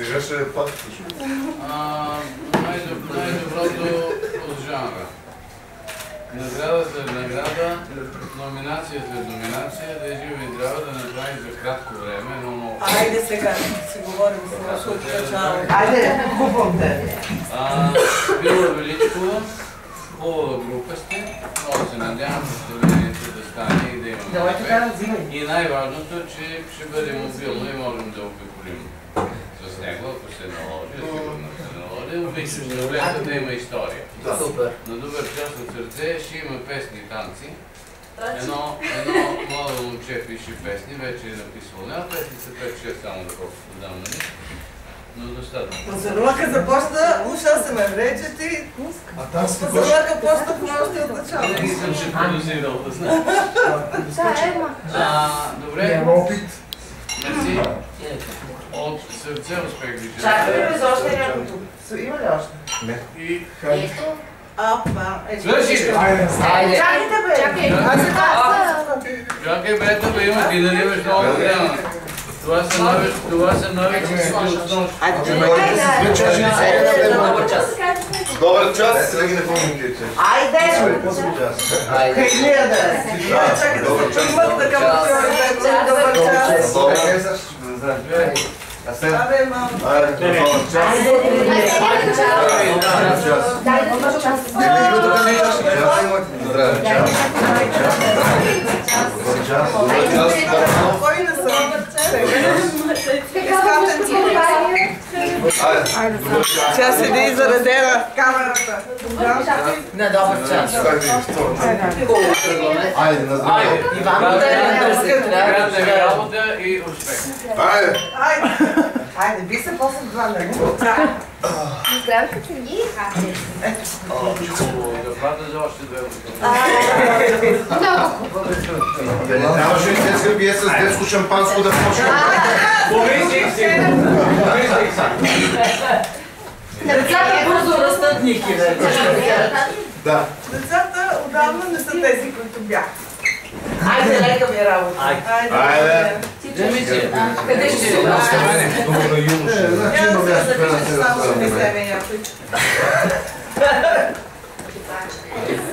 Сега ще е пак също. Най-доброто от жанра. Награда след награда, номинация след номинация, да е жива и здрава да направи за кратко време, но... Айде сега, си говорим с от начало. Айде, купам те. Вила Величкова, хубава група сте, много се надявам представлението да стане и да имаме успех. И най-важното е, че ще бъде мобилно и можем да обиколим с него, ако се наложи, сигурно се наложи. Обичам представлението да има история. На добър час от сърце ще има песни и танци. Едно младо момче пише песни, вече е написало. Няма песни са 5-6 само да колкото дам, нали? Но достатъчно. Поцелуака започна, уша се ме врече ти. Поцелуака почна в още от начало. Не съм ще подозирал да знам. Добре. Мерси. От сърце успех ви желая. Чакаме за още някото. Има ли още? Не. И... Свърши! Чакайте бе! Чакай бе, бе, има ти да имаш много време. Това са нови числа от нощ. Добър час! Сега ги не помня тия чаши. Айде! Хайде да! Чакайте, имат такава приоритет. Добър час! Абе, мамо. Добър час! Спокойна съм. Тя седи заредена в камерата. На добър час. Айде, на здраве. Иван, Приятна ви работа и успех. Айде! айде, би се после два, нали? Заплата за още две Да не трябваше ли детска бие с детско шампанско да почнем? Помислих си! Децата бързо растат, Ники, Да. Децата отдавна не са тези, които бях. Айде, лека ми работа. Айде! Къде ще си? Много на юноша. Няма да се запише само да не вземе някой.